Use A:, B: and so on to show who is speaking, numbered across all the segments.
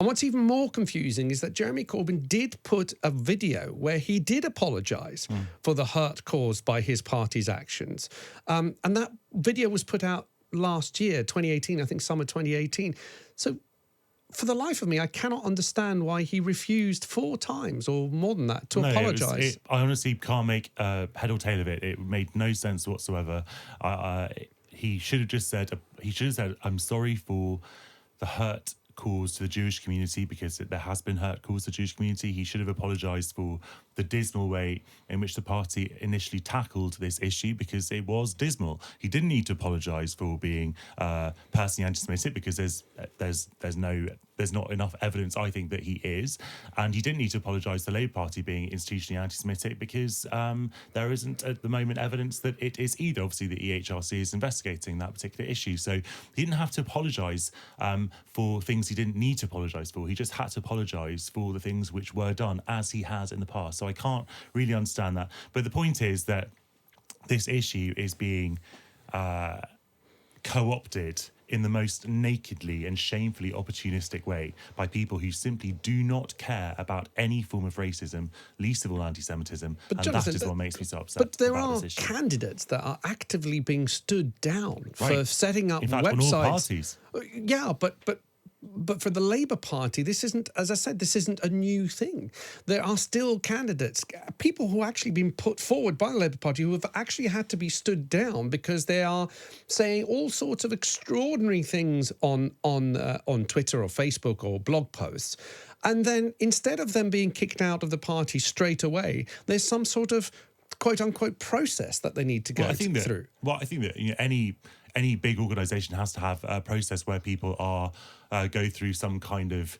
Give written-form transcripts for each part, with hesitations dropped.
A: And what's even more confusing is that Jeremy Corbyn did put a video where he did apologise for the hurt caused by his party's actions. And that video was put out last year, 2018, I think summer 2018. So for the life of me, I cannot understand why he refused 4 times or more than that to apologise.
B: I honestly can't make head or tail of it. It made no sense whatsoever. He should have just said, I'm sorry for the hurt caused to the Jewish community, because there has been hurt caused to the Jewish community. He should have apologised for the dismal way in which the party initially tackled this issue, because it was dismal. He didn't need to apologise for being personally anti-Semitic, because there's not enough evidence, I think, that he is. And he didn't need to apologise to the Labour Party being institutionally anti-Semitic, because there isn't at the moment evidence that it is either. Obviously, the EHRC is investigating that particular issue. So he didn't have to apologise for things he didn't need to apologise for. He just had to apologise for the things which were done, as he has in the past. So I can't really understand that. But the point is that this issue is being co-opted in the most nakedly and shamefully opportunistic way by people who simply do not care about any form of racism, least of all anti-Semitism, and
A: Jonathan,
B: that is what makes me so upset.
A: But there
B: about
A: are
B: this issue.
A: candidates that are actively being stood down for setting up
B: in fact,
A: websites.
B: on all parties.
A: Yeah, but for the Labour Party, this isn't, as I said, this isn't a new thing. There are still candidates, people who have actually been put forward by the Labour Party, who have actually had to be stood down because they are saying all sorts of extraordinary things on Twitter or Facebook or blog posts. And then instead of them being kicked out of the party straight away, there's some sort of quote-unquote process that they need to go through.
B: Well, I think that any big organisation has to have a process where people are go through some kind of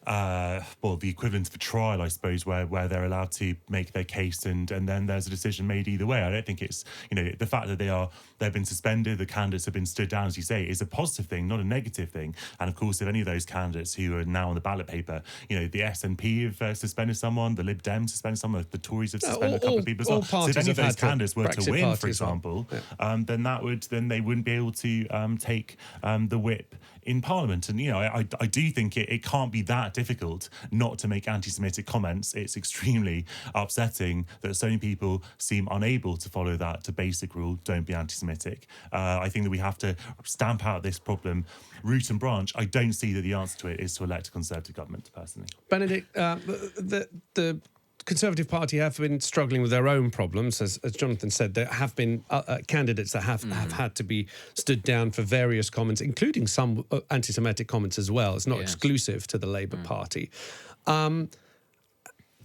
B: the equivalent of a trial, I suppose, where they're allowed to make their case, and then there's a decision made either way. I don't think it's, the fact that they've been suspended, the candidates have been stood down, as you say, is a positive thing, not a negative thing. And of course, if any of those candidates who are now on the ballot paper, the SNP have suspended someone, the Lib Dems suspended someone, the Tories have suspended a couple of people as well. So if any of those candidates were to win, for example, then they wouldn't be able to take the whip in Parliament. And I do think it can't be that difficult not to make anti-Semitic comments. It's extremely upsetting that so many people seem unable to follow that basic rule: don't be anti-Semitic. I think that we have to stamp out this problem root and branch. I don't see that the answer to it is to elect a Conservative government, personally.
A: Benedict, the Conservative Party have been struggling with their own problems. As Jonathan said, there have been candidates that have had to be stood down for various comments, including some anti-Semitic comments as well. It's not exclusive to the Labour Party.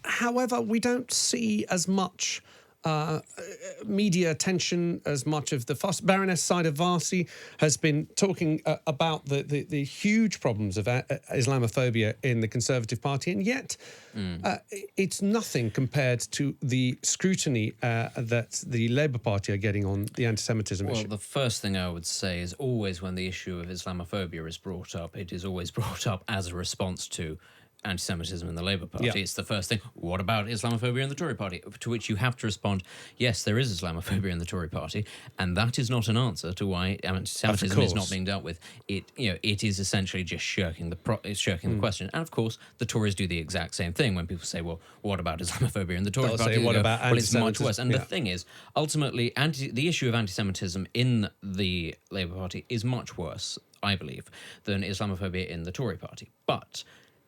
A: However, we don't see as much media attention, as much of the fuss. Baroness Saida Varsi has been talking about the huge problems of Islamophobia in the Conservative Party, and yet it's nothing compared to the scrutiny that the Labour Party are getting on the anti-Semitism issue.
C: Well, the first thing I would say is always when the issue of Islamophobia is brought up, it is always brought up as a response to anti-Semitism in the Labour Party. Yeah. It's the first thing. What about Islamophobia in the Tory Party? To which you have to respond, yes, there is Islamophobia in the Tory Party, and that is not an answer to why anti-Semitism is not being dealt with. It is essentially just shirking the question. And of course, the Tories do the exact same thing when people say, well, what about Islamophobia in the Tory Party?
A: What about anti-Semitism?
C: Well, it's much worse. And the thing is, ultimately, the issue of anti-Semitism in the Labour Party is much worse, I believe, than Islamophobia in the Tory Party. But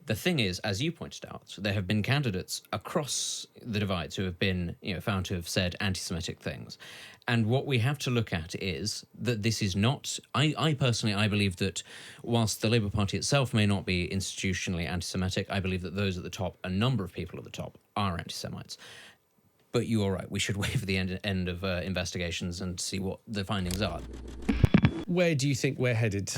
C: the thing is, as you pointed out, there have been candidates across the divides who have been, found to have said anti-Semitic things. And what we have to look at is that this is not... I personally believe that whilst the Labour Party itself may not be institutionally anti-Semitic, I believe that those at the top, a number of people at the top, are anti-Semites. But you are right, we should wait for the end of investigations and see what the findings are.
A: Where do you think we're headed?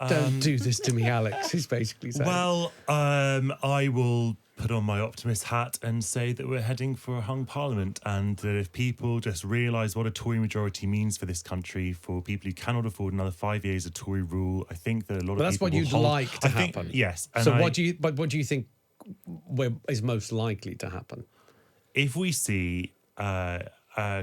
A: Don't do this to me, Alex, he's basically saying.
B: Well, I will put on my optimist hat and say that we're heading for a hung parliament, and that if people just realise what a Tory majority means for this country, for people who cannot afford another 5 years of Tory rule, I think that a lot of people
A: that's what you'd like to happen.
B: Yes.
A: So what do you think is most likely to happen?
B: If we see a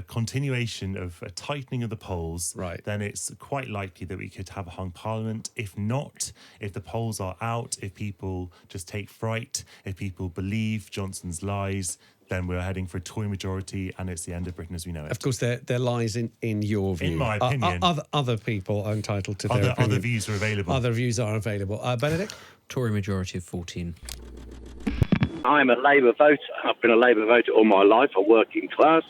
B: continuation of a tightening of the polls,
A: Right.
B: then it's quite likely that we could have a hung parliament. If not, if the polls are out, if people just take fright, if people believe Johnson's lies, then we're heading for a Tory majority, and it's the end of Britain as we know it.
A: Of course, there lies in your view.
B: In my opinion.
A: Other people are entitled to their opinion.
B: Other views are available.
A: Other views are available. Benedict?
C: Tory majority of 14.
D: I'm a Labour voter. I've been a Labour voter all my life. I'm working class.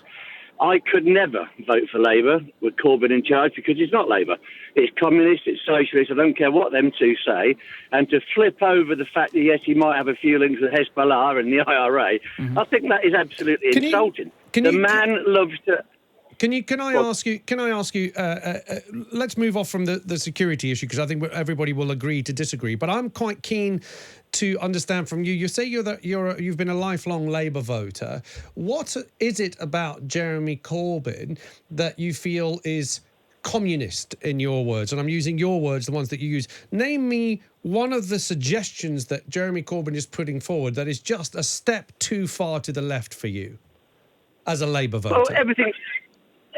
D: I could never vote for Labour with Corbyn in charge because it's not Labour. It's communist, it's socialist. I don't care what them two say. And to flip over the fact that, yes, he might have a few links with Hezbollah and the IRA, I think that is absolutely insulting. The man loves to...
A: Can I ask you? Let's move off from the security issue because I think everybody will agree to disagree. But I'm quite keen to understand from you. You say you've been a lifelong Labour voter. What is it about Jeremy Corbyn that you feel is communist in your words? And I'm using your words, the ones that you use. Name me one of the suggestions that Jeremy Corbyn is putting forward that is just a step too far to the left for you as a Labour voter.
D: Well,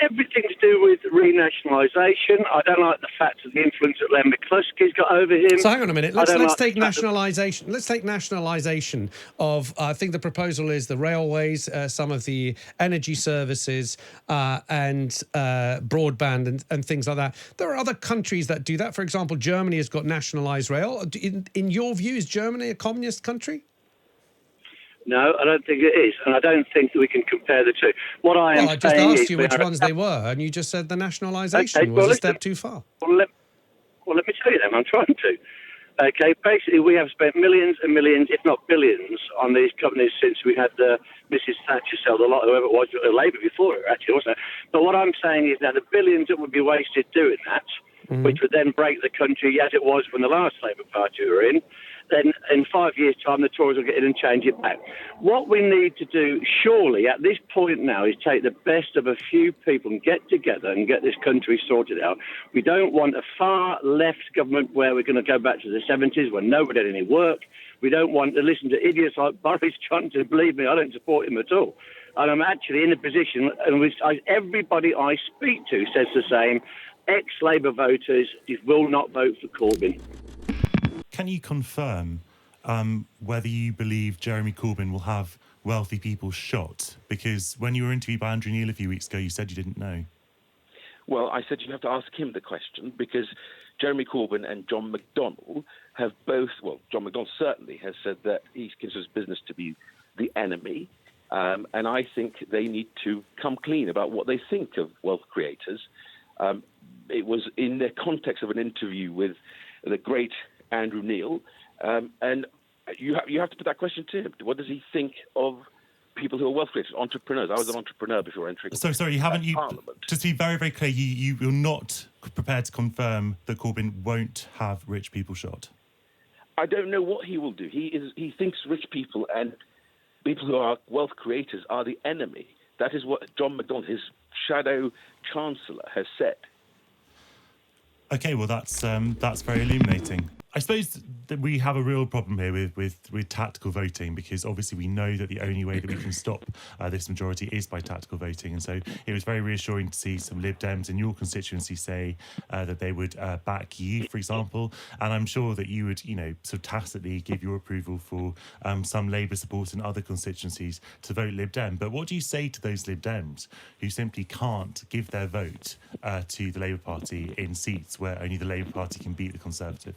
D: everything to do with renationalisation. I don't like the fact of the influence that Len McCluskey's got over him.
A: So hang on a minute. Let's take nationalisation. Let's take nationalisation of. I think the proposal is the railways, some of the energy services, and broadband and things like that. There are other countries that do that. For example, Germany has got nationalised rail. In your view, is Germany a communist country?
D: No, I don't think it is, and I don't think that we can compare the two. What I am
A: I just
D: saying
A: asked
D: is
A: you which ones they were, and you just said the nationalisation was a step too far.
D: Well, let me tell you them. I'm trying to. Okay, basically, we have spent millions and millions, if not billions, on these companies since we had Mrs. Thatcher sell the lot, whoever it was, Labour before her, actually, wasn't it? But what I'm saying is that the billions that would be wasted doing that, which would then break the country as it was when the last Labour Party were in, then in 5 years' time, the Tories will get in and change it back. What we need to do, surely, at this point now, is take the best of a few people and get together and get this country sorted out. We don't want a far-left government where we're going to go back to the 70s when nobody did any work. We don't want to listen to idiots like Boris Johnson. Believe me, I don't support him at all. And I'm actually in a position, and everybody I speak to says the same, ex-Labour voters will not vote for Corbyn.
B: Can you confirm whether you believe Jeremy Corbyn will have wealthy people shot? Because when you were interviewed by Andrew Neil a few weeks ago, you said you didn't know.
E: Well, I said you have to ask him the question because Jeremy Corbyn and John McDonnell have both, well, John McDonnell certainly has said that he considers business to be the enemy. And I think they need to come clean about what they think of wealth creators. It was in the context of an interview with the great Andrew Neil, and you have to put that question to him. What does he think of people who are wealth creators, entrepreneurs? I was an entrepreneur before entering.
B: So sorry,
E: Parliament.
B: Just to be very, very clear, you're not prepared to confirm that Corbyn won't have rich people shot.
E: I don't know what he will do. He thinks rich people and people who are wealth creators are the enemy. That is what John McDonnell, his shadow chancellor, has said.
B: Okay, well that's very illuminating. I suppose that we have a real problem here with tactical voting because obviously we know that the only way that we can stop this majority is by tactical voting. And so it was very reassuring to see some Lib Dems in your constituency say that they would back you, for example. And I'm sure that you would, sort of tacitly give your approval for some Labour support in other constituencies to vote Lib Dem. But what do you say to those Lib Dems who simply can't give their vote to the Labour Party in seats where only the Labour Party can beat the Conservative?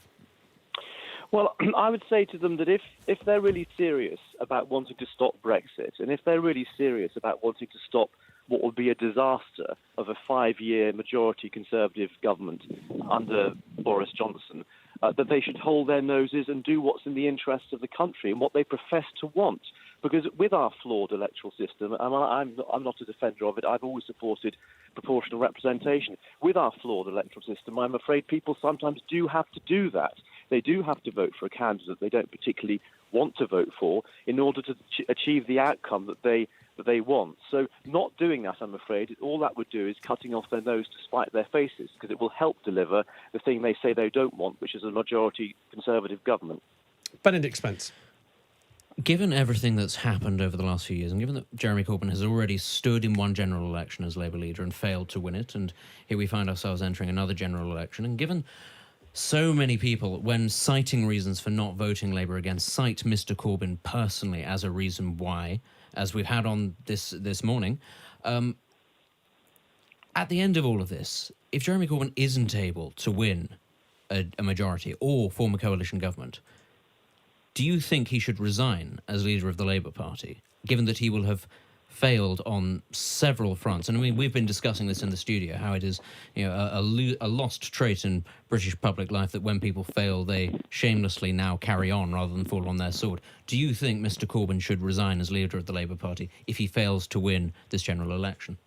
F: Well, I would say to them that if they're really serious about wanting to stop Brexit, and if they're really serious about wanting to stop what would be a disaster of a 5-year majority Conservative government under Boris Johnson, that they should hold their noses and do what's in the interests of the country and what they profess to want. Because with our flawed electoral system, and I'm not a defender of it, I've always supported proportional representation. With our flawed electoral system, I'm afraid people sometimes do have to do that. They do have to vote for a candidate they don't particularly want to vote for in order to achieve the outcome that they want. So not doing that, I'm afraid, all that would do is cutting off their nose to spite their faces, because it will help deliver the thing they say they don't want, which is a majority Conservative government.
A: Benedict Spence.
C: Given everything that's happened over the last few years, and given that Jeremy Corbyn has already stood in one general election as Labour leader and failed to win it, and here we find ourselves entering another general election, and given so many people, when citing reasons for not voting Labour again, cite Mr. Corbyn personally as a reason why, as we've had on this morning, at the end of all of this, if Jeremy Corbyn isn't able to win a majority or form a coalition government, do you think he should resign as leader of the Labour Party, given that he will have failed on several fronts? And I mean, we've been discussing this in the studio, how it is, a lost trait in British public life that when people fail, they shamelessly now carry on rather than fall on their sword. Do you think Mr. Corbyn should resign as leader of the Labour Party if he fails to win this general election?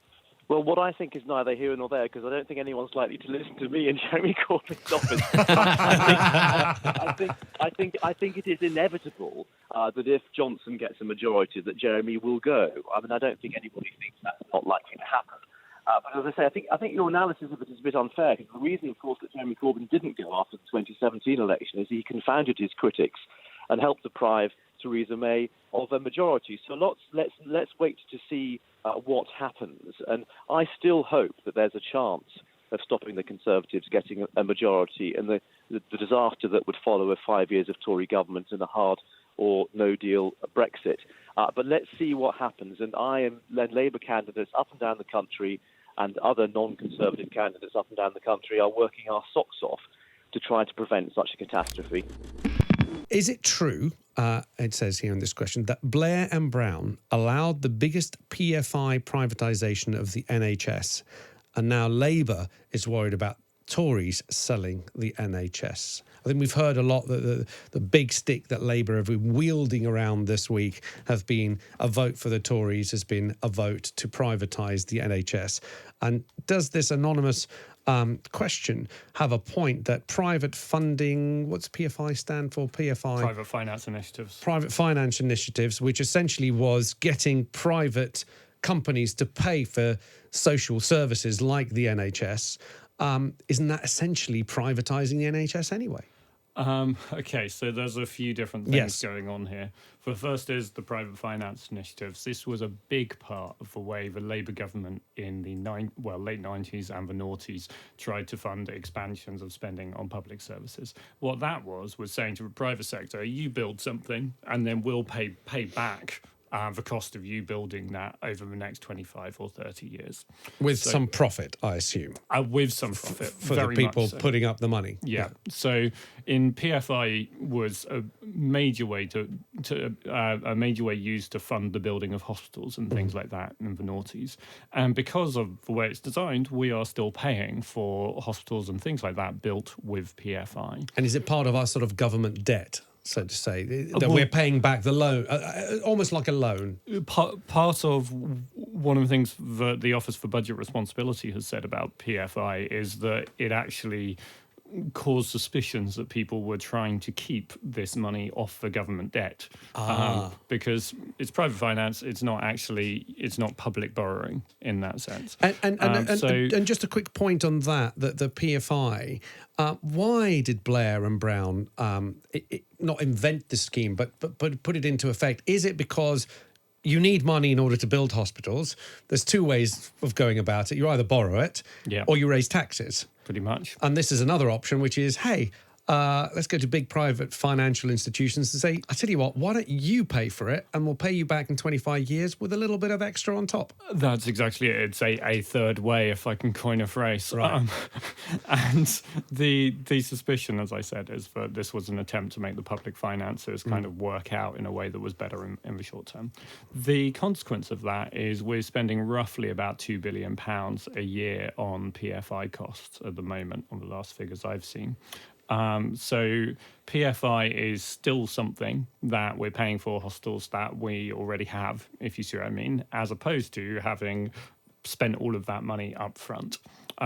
F: Well, what I think is neither here nor there, because I don't think anyone's likely to listen to me in Jeremy Corbyn's office. I think it is inevitable that if Johnson gets a majority, that Jeremy will go. I mean, I don't think anybody thinks that's not likely to happen. But as I say, I think your analysis of it is a bit unfair, because the reason, of course, that Jeremy Corbyn didn't go after the 2017 election is he confounded his critics and helped deprive Theresa May of a majority. So let's wait to see what happens. And I still hope that there's a chance of stopping the Conservatives getting a majority, and the disaster that would follow 5 years of Tory government and a hard or no deal Brexit. But let's see what happens. And I am Labour candidates up and down the country and other non-Conservative candidates up and down the country are working our socks off to try to prevent such a catastrophe.
A: Is it true, it says here in this question, that Blair and Brown allowed the biggest PFI privatisation of the NHS, and now Labour is worried about Tories selling the NHS? I think we've heard a lot that the big stick that Labour have been wielding around this week have been a vote for the Tories, has been a vote to privatise the NHS. And does this anonymous question have a point that private funding, what's PFI stand for? PFI?
G: Private finance initiatives.
A: Private finance initiatives, which essentially was getting private companies to pay for social services like the NHS. Isn't that essentially privatising the NHS anyway?
G: Okay, so there's a few different things going on here. The first is the private finance initiatives. This was a big part of the way the Labour government in the late 90s and the noughties tried to fund expansions of spending on public services. What that was saying to the private sector, you build something and then we'll pay back the cost of you building that over the next 25 or 30 years.
A: With some profit, I assume.
G: With some profit.
A: For the people putting up the money.
G: Yeah. So in PFI was a major way a major way used to fund the building of hospitals and things like that in the noughties. And because of the way it's designed, we are still paying for hospitals and things like that built with PFI.
A: And is it part of our sort of government debt, so to say, that we're paying back the loan, almost like a loan?
G: Part of one of the things that the Office for Budget Responsibility has said about PFI is that it actually caused suspicions that people were trying to keep this money off the government debt because it's private finance. It's not public borrowing in that sense.
A: And just a quick point on that the PFI. Why did Blair and Brown not invent the scheme, but put it into effect? Is it because you need money in order to build hospitals? There's two ways of going about it. You either borrow it or you raise taxes.
G: Pretty much.
A: And this is another option, which is, hey, let's go to big private financial institutions and say, I tell you what, why don't you pay for it and we'll pay you back in 25 years with a little bit of extra on top.
G: That's exactly it. It's a third way, if I can coin a phrase.
A: Right.
G: And the suspicion, as I said, is that this was an attempt to make the public finances kind of work out in a way that was better in the short term. The consequence of that is we're spending roughly about £2 billion a year on PFI costs at the moment, on the last figures I've seen. So PFI is still something that we're paying for hospitals that we already have, if you see what I mean, as opposed to having spent all of that money up front.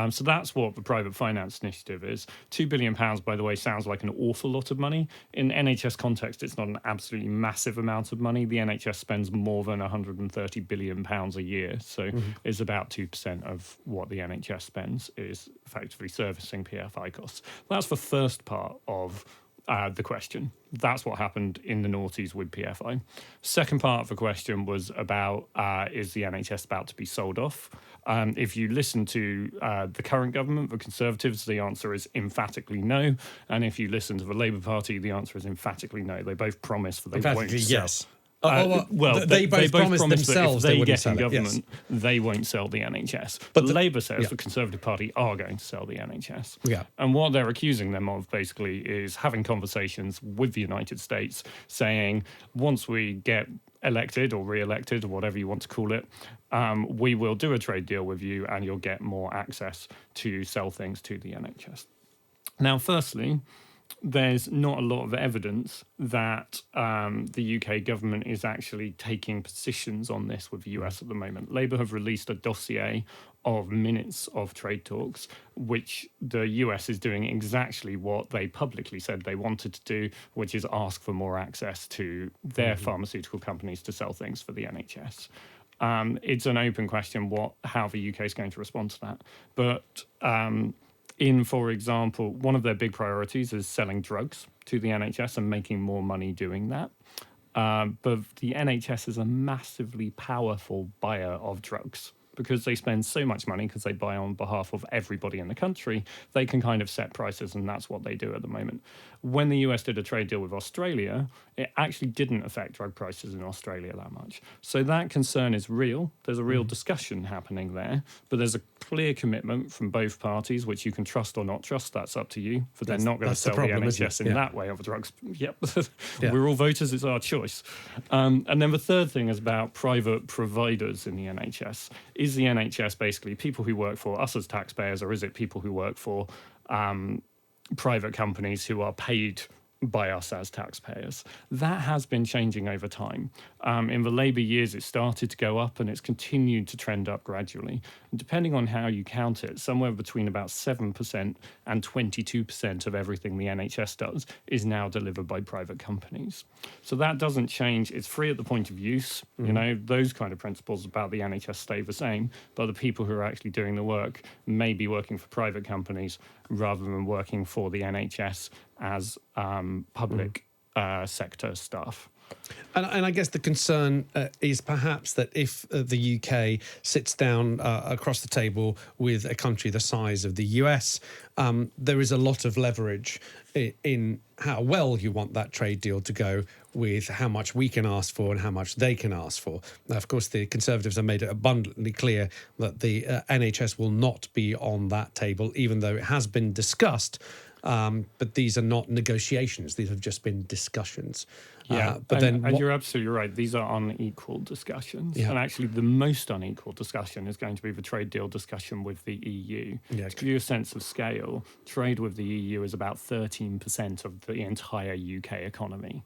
G: So that's what the private finance initiative is. £2 billion, by the way, sounds like an awful lot of money. In NHS context, it's not an absolutely massive amount of money. The NHS spends more than £130 billion a year. So it's about 2% of what the NHS spends is effectively servicing PFI costs. That's the first part of the question. That's what happened in the noughties with PFI. Second part of the question was about, is the NHS about to be sold off? If you listen to the current government, the Conservatives, the answer is emphatically no. And if you listen to the Labour Party, the answer is emphatically no. They both promise that they won't sell.
A: Yes. They both promised themselves
G: that if they
A: wouldn't
G: get
A: sell
G: in
A: it,
G: government,
A: yes.
G: they won't sell the NHS.
A: But
G: But
A: the-
G: Labour says
A: yeah.
G: the Conservative Party are going to sell the NHS.
A: Yeah.
G: And what they're accusing them of, basically, is having conversations with the United States, saying, once we get elected or re-elected or whatever you want to call it, we will do a trade deal with you and you'll get more access to sell things to the NHS. Now, firstly, there's not a lot of evidence that the UK government is actually taking positions on this with the US at the moment. Labour have released a dossier of minutes of trade talks, which the US is doing exactly what they publicly said they wanted to do, which is ask for more access to their pharmaceutical companies to sell things for the NHS. It's an open question how the UK is going to respond to that. But for example, one of their big priorities is selling drugs to the NHS and making more money doing that. But the NHS is a massively powerful buyer of drugs because they spend so much money because they buy on behalf of everybody in the country. They can kind of set prices, and that's what they do at the moment. When the US did a trade deal with Australia, it actually didn't affect drug prices in Australia that much. So that concern is real. There's a real discussion happening there, but there's a clear commitment from both parties, which you can trust or not trust. That's up to you. But they're not going to
A: that's the
G: sell
A: problem,
G: the
A: isn't
G: NHS
A: it?
G: in
A: Yeah.
G: that way of drugs. Yep.
A: Yeah.
G: We're all voters. It's our choice. And then the third thing is about private providers in the NHS. Is the NHS basically people who work for us as taxpayers, or is it people who work for private companies who are paid by us as taxpayers? That has been changing over time. In the Labour years, it started to go up and it's continued to trend up gradually. And depending on how you count it, somewhere between about 7% and 22% of everything the NHS does is now delivered by private companies. So that doesn't change. It's free at the point of use. You know, those kind of principles about the NHS stay the same, but the people who are actually doing the work may be working for private companies rather than working for the NHS as public sector staff.
A: And I guess the concern is perhaps that if the UK sits down across the table with a country the size of the US, there is a lot of leverage in how well you want that trade deal to go with how much we can ask for and how much they can ask for. Now, of course, the Conservatives have made it abundantly clear that the NHS will not be on that table, even though it has been discussed. But these are not negotiations. These have just been discussions.
G: Yeah,
A: but
G: and you're absolutely right. These are unequal discussions.
A: Yeah.
G: And actually, the most unequal discussion is going to be the trade deal discussion with the EU.
A: Yeah.
G: To give you a sense of scale, trade with the EU is about 13% of the entire UK economy.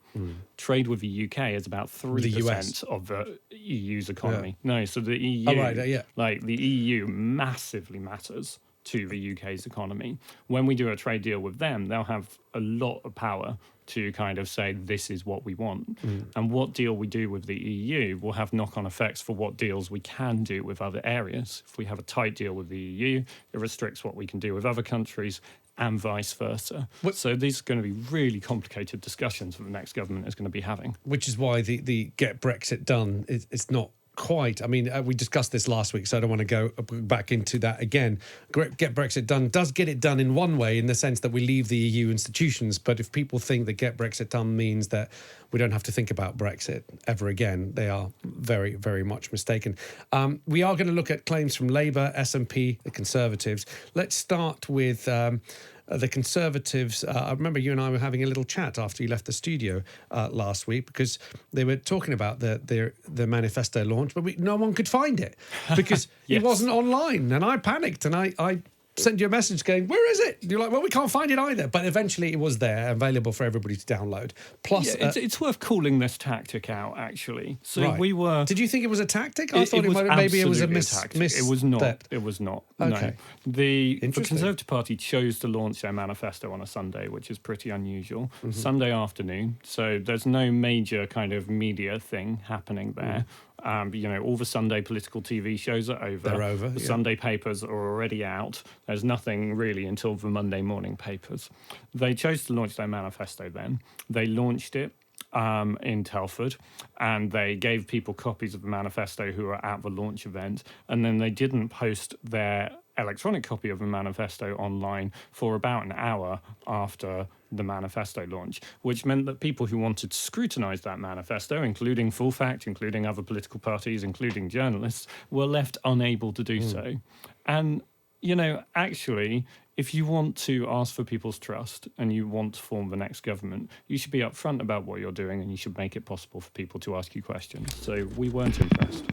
G: Trade with the UK is about 3% of the EU's economy. No, so the EU, like the EU massively matters to the UK's economy. When we do a trade deal with them, they'll have a lot of power to kind of say, this is what we want. And what deal we do with the EU will have knock-on effects for what deals we can do with other areas. If we have a tight deal with the EU, it restricts what we can do with other countries and vice versa. So these are going to be really complicated discussions that the next government is going to be having.
A: Which is why the Get Brexit Done is not quite. I mean, we discussed this last week, so I don't want to go back into that again. Get Brexit Done does get it done in one way, in the sense that we leave the EU institutions. But if people think that Get Brexit Done means that we don't have to think about Brexit ever again, they are very, very much mistaken. We are going to look at claims from Labour, SNP, the Conservatives. Let's start with the Conservatives. I remember you and I were having a little chat after you left the studio last week, because they were talking about the manifesto launch, but no one could find it because
G: Yes.
A: it wasn't online. And I panicked and I sent you a message going, where is it? You're like, well, we can't find it either. But eventually it was there, available for everybody to download. Plus,
G: it's worth calling this tactic out, actually. So
A: right.
G: we were...
A: Did you think it was a tactic? I thought
G: was
A: maybe it was a
G: absolutely tactic. It was not.
A: misstep.
G: It was not.
A: Okay.
G: No. The
A: Interesting.
G: Conservative Party chose to launch their manifesto on a Sunday, which is pretty unusual. Sunday afternoon. So there's no major kind of media thing happening there. All the Sunday political TV shows are over.
A: They're over,
G: The
A: yeah.
G: Sunday papers are already out. There's nothing really until the Monday morning papers. They chose to launch their manifesto then. They launched it in Telford, and they gave people copies of the manifesto who were at the launch event, and then they didn't post their electronic copy of the manifesto online for about an hour after the manifesto launch, which meant that people who wanted to scrutinise that manifesto, including Full Fact, including other political parties, including journalists, were left unable to do so. And, actually, if you want to ask for people's trust and you want to form the next government, you should be upfront about what you're doing, and you should make it possible for people to ask you questions. So we weren't impressed.